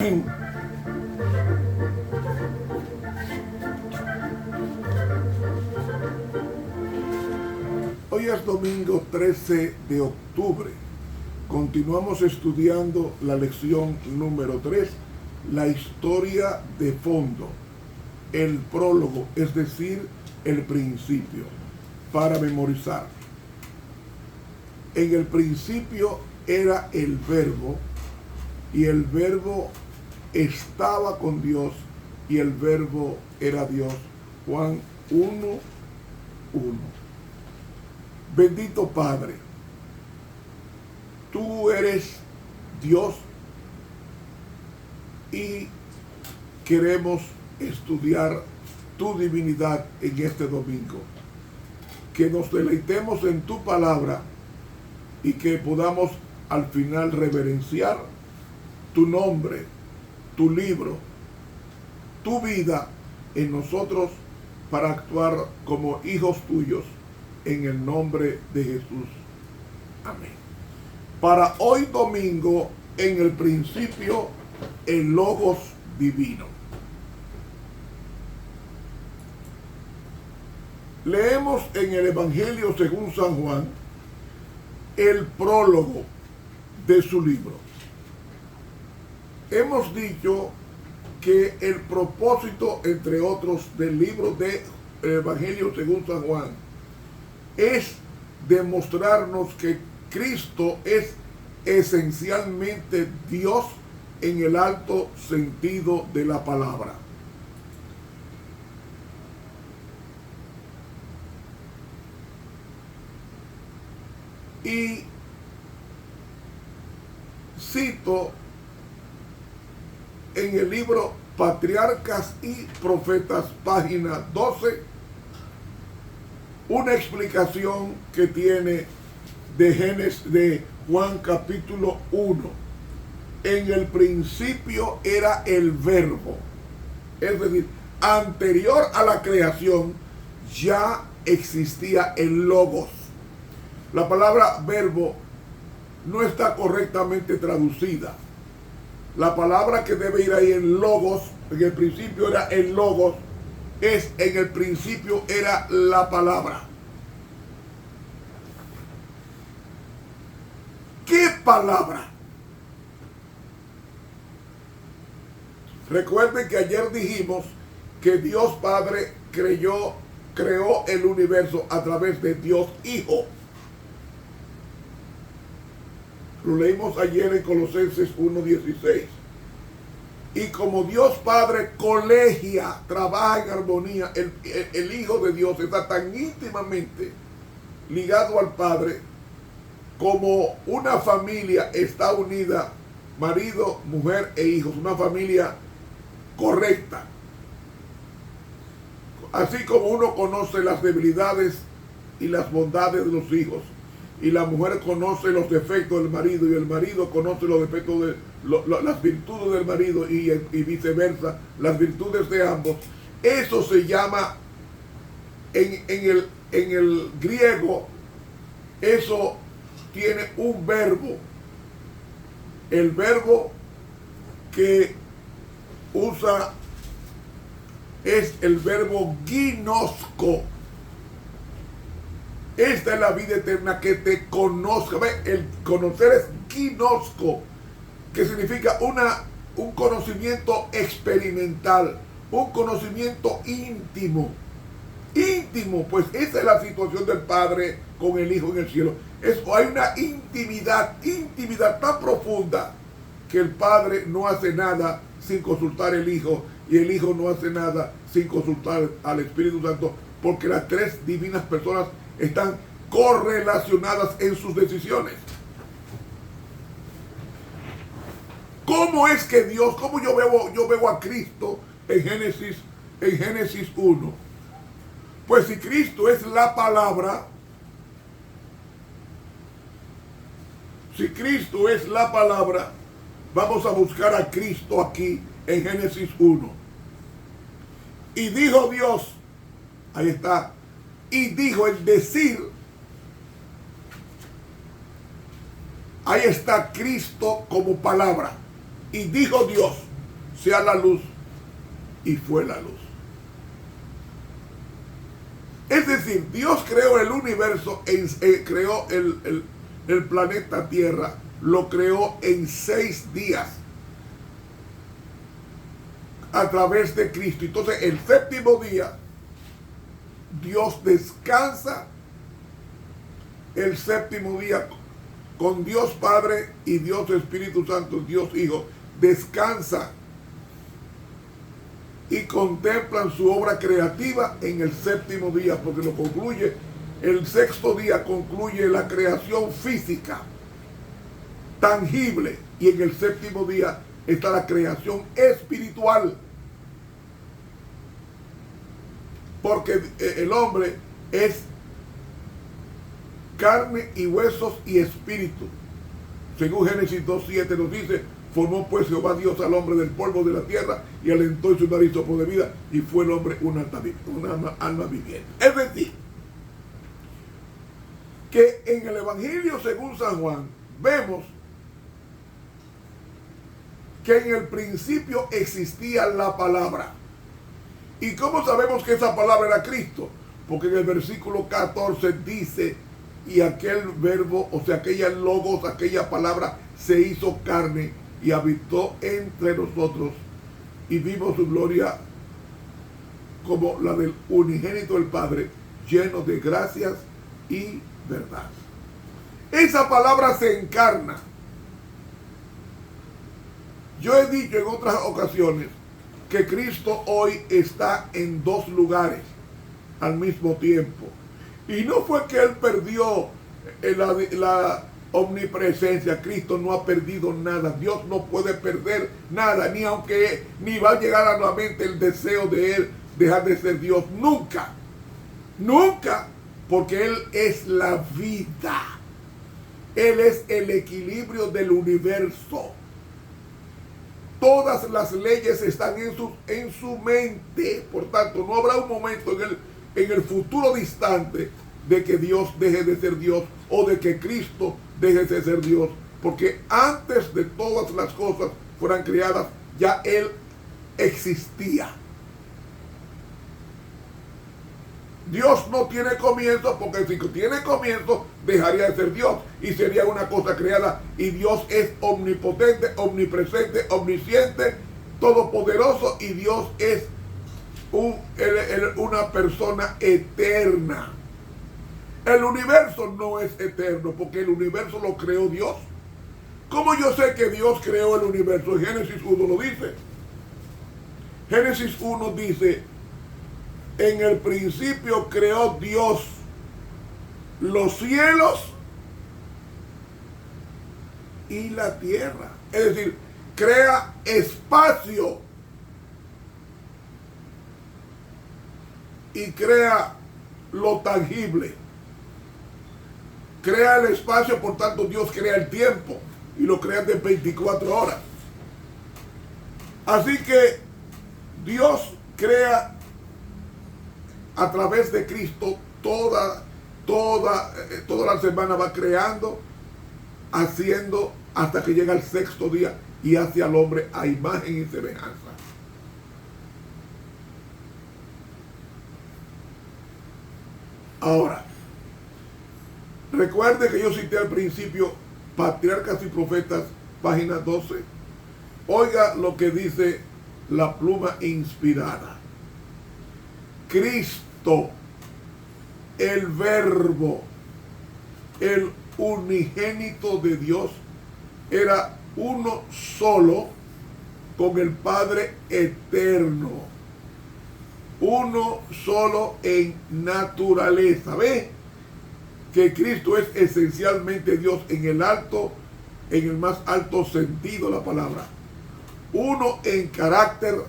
Hoy es domingo 13 de octubre. Continuamos estudiando la lección número 3, la historia de fondo, el prólogo, es decir, el principio, para memorizar. En el principio era el verbo, y el verbo estaba con Dios, y el verbo era Dios. Juan 1:1. Bendito Padre, tú eres Dios y queremos estudiar tu divinidad en este domingo. Que nos deleitemos en tu palabra y que podamos al final reverenciar tu nombre, tu libro, tu vida en nosotros para actuar como hijos tuyos en el nombre de Jesús. Amén. Para hoy domingo, en el principio, el Logos divino. Leemos en el Evangelio según San Juan el prólogo de su libro. Hemos dicho que el propósito, entre otros, del libro del Evangelio según San Juan es demostrarnos que Cristo es esencialmente Dios en el alto sentido de la palabra. Y cito en el libro Patriarcas y Profetas, página 12, una explicación que tiene de Juan capítulo 1. En el principio era el verbo, es decir, anterior a la creación ya existía el logos. La palabra verbo no está correctamente traducida. La palabra que debe ir ahí en logos, en el principio era el logos, es en el principio era la palabra. ¿Qué palabra? Recuerden que ayer dijimos que Dios Padre creó el universo a través de Dios Hijo. Lo leímos ayer en Colosenses 1:16. Y como Dios Padre colegia, trabaja en armonía, el Hijo de Dios está tan íntimamente ligado al Padre como una familia está unida, marido, mujer e hijos, una familia correcta. Así como uno conoce las debilidades y las bondades de los hijos, y la mujer conoce los defectos del marido, y el marido conoce los defectos las virtudes del marido, y viceversa, las virtudes de ambos. Eso se llama en el griego, eso tiene un verbo. El verbo que usa es el verbo ginosko. Esta es la vida eterna, que te conozca. El conocer es ginosko, que significa un conocimiento experimental, un conocimiento íntimo. Íntimo, pues esa es la situación del Padre con el Hijo en el cielo. Hay una intimidad tan profunda que el Padre no hace nada sin consultar al Hijo, y el Hijo no hace nada sin consultar al Espíritu Santo, porque las tres divinas personas están correlacionadas en sus decisiones. ¿Cómo es que Dios, cómo yo veo a Cristo en Génesis 1? Pues si Cristo es la palabra, vamos a buscar a Cristo aquí en Génesis 1. Y dijo Dios, ahí está, y dijo, el decir, ahí está Cristo como palabra. Y dijo Dios, sea la luz, y fue la luz. Es decir, Dios creó el universo, creó el planeta Tierra, lo creó en 6 días a través de Cristo. Entonces, el séptimo día, Dios descansa. El séptimo día, con Dios Padre y Dios Espíritu Santo, Dios Hijo, descansa y contemplan su obra creativa en el séptimo día, porque lo concluye. El sexto día concluye la creación física, tangible, y en el séptimo día está la creación espiritual, porque el hombre es carne y huesos y espíritu. Según Génesis 2:7 nos dice: formó pues Jehová Dios al hombre del polvo de la tierra y alentó en su nariz soplo de vida, y fue el hombre una alma viviente. Es decir, que en el Evangelio según San Juan vemos que en el principio existía la palabra. ¿Y cómo sabemos que esa palabra era Cristo? Porque en el versículo 14 dice: y aquel verbo, o sea, aquella logos, aquella palabra, se hizo carne y habitó entre nosotros, y vimos su gloria como la del unigénito del Padre, lleno de gracias y verdad. Esa palabra se encarna. Yo he dicho en otras ocasiones que Cristo hoy está en 2 lugares al mismo tiempo. Y no fue que Él perdió la omnipresencia. Cristo no ha perdido nada. Dios no puede perder nada, ni va a llegar a la mente el deseo de Él dejar de ser Dios. Nunca. Nunca. Porque Él es la vida. Él es el equilibrio del universo. Todas las leyes están en su mente. Por tanto, no habrá un momento en el futuro distante de que Dios deje de ser Dios, o de que Cristo deje de ser Dios. Porque antes de todas las cosas fueran creadas, ya Él existía. Dios no tiene comienzo, porque si tiene comienzo dejaría de ser Dios y sería una cosa creada. Y Dios es omnipotente, omnipresente, omnisciente, todopoderoso, y Dios es una persona eterna. El universo no es eterno, porque el universo lo creó Dios. ¿Cómo yo sé que Dios creó el universo? Génesis 1 lo dice. Génesis 1 dice: en el principio creó Dios los cielos y la tierra. Es decir, crea espacio y crea lo tangible. Crea el espacio, por tanto Dios crea el tiempo y lo crea de 24 horas. Así que Dios crea a través de Cristo. Toda la semana va creando, haciendo, hasta que llega el sexto día y hace al hombre a imagen y semejanza. Ahora, recuerde que yo cité al principio Patriarcas y Profetas, página 12. Oiga lo que dice la pluma inspirada. Cristo, el Verbo, el unigénito de Dios, era uno solo con el Padre eterno. Uno solo en naturaleza. ¿Ve? Que Cristo es esencialmente Dios en el más alto sentido de la palabra. Uno en carácter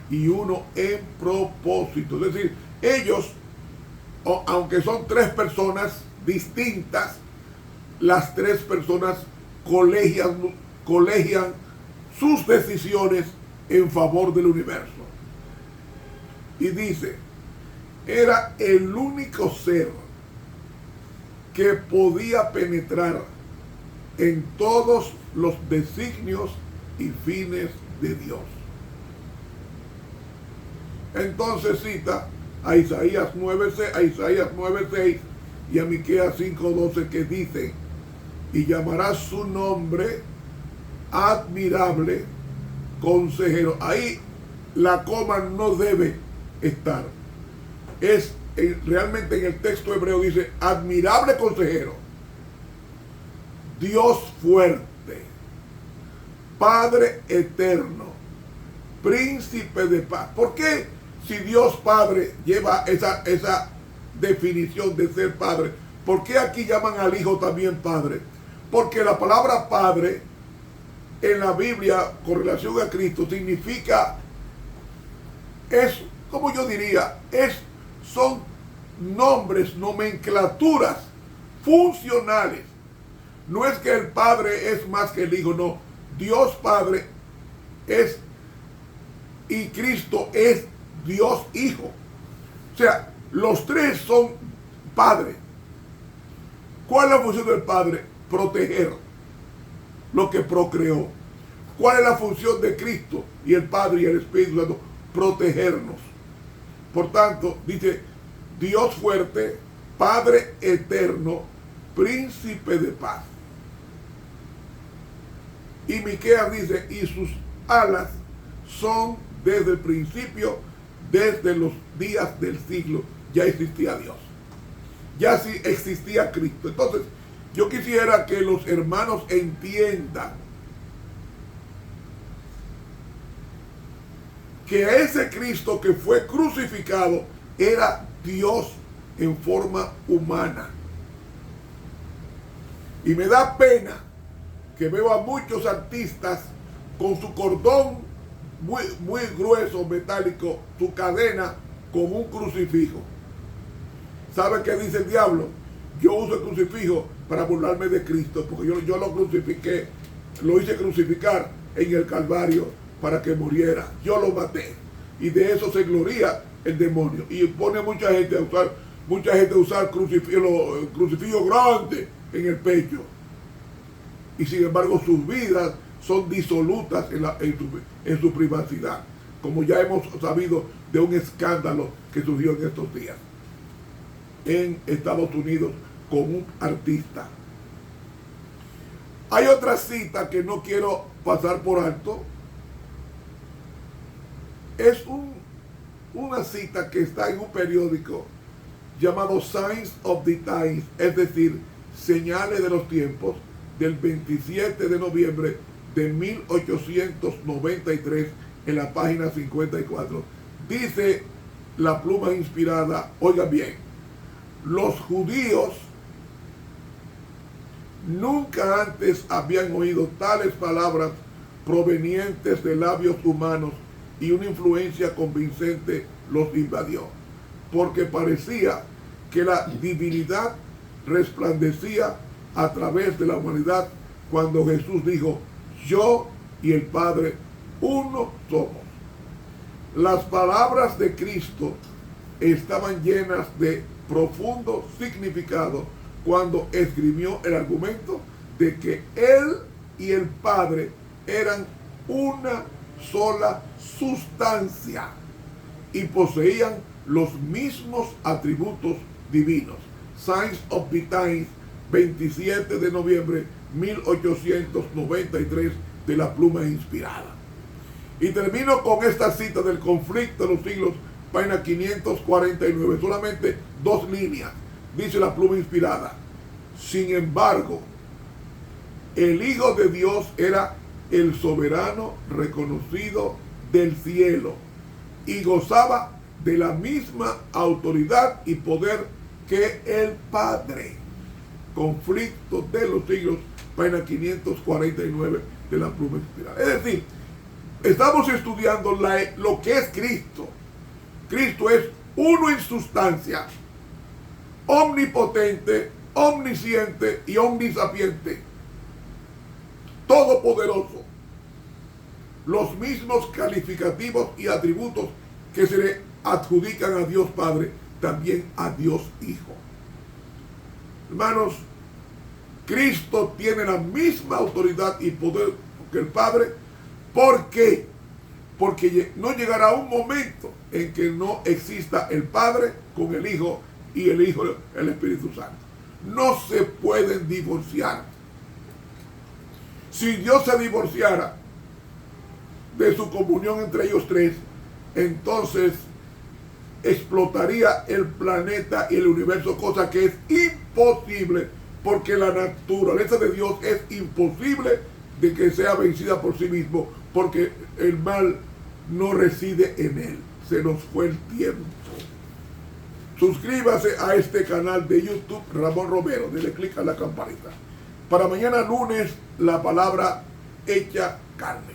y uno en propósito. Es decir, ellos, aunque son 3 personas distintas, las 3 personas colegian sus decisiones en favor del universo. Y dice: era el único ser que podía penetrar en todos los designios y fines de Dios. Entonces cita a Isaías 9:6 y a Miqueas 5:12 que dice: y llamará su nombre admirable consejero. Ahí la coma no debe estar. Realmente en el texto hebreo dice admirable consejero, Dios fuerte, Padre eterno, príncipe de paz. ¿Por qué si Dios Padre lleva esa definición de ser Padre? ¿Por qué aquí llaman al Hijo también Padre? Porque la palabra Padre en la Biblia con relación a Cristo significa, como yo diría, son nombres, nomenclaturas funcionales. No es que el Padre es más que el Hijo, no. Dios Padre es y Cristo es Dios Hijo. O sea, los tres son Padre. ¿Cuál es la función del Padre? Proteger lo que procreó. ¿Cuál es la función de Cristo y el Padre y el Espíritu Santo? Protegernos. Por tanto, dice Dios fuerte, Padre eterno, príncipe de paz. Y Miqueas dice, y sus alas son desde el principio, desde los días del siglo, ya existía Dios. Ya sí existía Cristo. Entonces, yo quisiera que los hermanos entiendan que ese Cristo que fue crucificado era Dios en forma humana. Y me da pena que veo a muchos artistas con su cordón muy grueso, metálico, su cadena con un crucifijo. ¿Sabe qué dice el diablo? Yo uso el crucifijo para burlarme de Cristo, porque yo lo crucifiqué, lo hice crucificar en el Calvario para que muriera. Yo lo maté. Y de eso se gloria el demonio. Y pone mucha gente a usar crucifijo grande en el pecho. Y sin embargo sus vidas son disolutas en su privacidad. Como ya hemos sabido de un escándalo que surgió en estos días en Estados Unidos con un artista. Hay otra cita que no quiero pasar por alto. Es una cita que está en un periódico llamado Signs of the Times, es decir, Señales de los Tiempos, del 27 de noviembre de 1893, en la página 54. Dice la pluma inspirada, oigan bien, los judíos nunca antes habían oído tales palabras provenientes de labios humanos y una influencia convincente los invadió, porque parecía que la divinidad resplandecía a través de la humanidad cuando Jesús dijo, yo y el Padre uno somos. Las palabras de Cristo estaban llenas de profundo significado cuando escribió el argumento de que Él y el Padre eran una sola sustancia y poseían los mismos atributos divinos. Signs of the Times, 27 de noviembre 1893, de la pluma inspirada. Y termino con esta cita del Conflicto de los Siglos, página 549, solamente 2 líneas. Dice la pluma inspirada: sin embargo, el Hijo de Dios era el soberano reconocido del cielo y gozaba de la misma autoridad y poder que el Padre. Conflicto de los Siglos, página 549 de la pluma inspirada. Es decir, estamos estudiando lo que es Cristo. Cristo es uno en sustancia, omnipotente, omnisciente y omnisapiente, todopoderoso. Los mismos calificativos y atributos que se le adjudican a Dios Padre, también a Dios Hijo. Hermanos, Cristo tiene la misma autoridad y poder que el Padre. ¿Por qué? porque no llegará un momento en que no exista el Padre con el Hijo y el Hijo el Espíritu Santo. No se pueden divorciar. Si Dios se divorciara de su comunión entre ellos tres, entonces explotaría el planeta y el universo, cosa que es imposible, porque la naturaleza de Dios es imposible de que sea vencida por sí mismo, porque el mal no reside en él. Se nos fue el tiempo. Suscríbase a este canal de YouTube, Ramón Romero. Dele clic a la campanita. Para mañana lunes, la palabra hecha carne.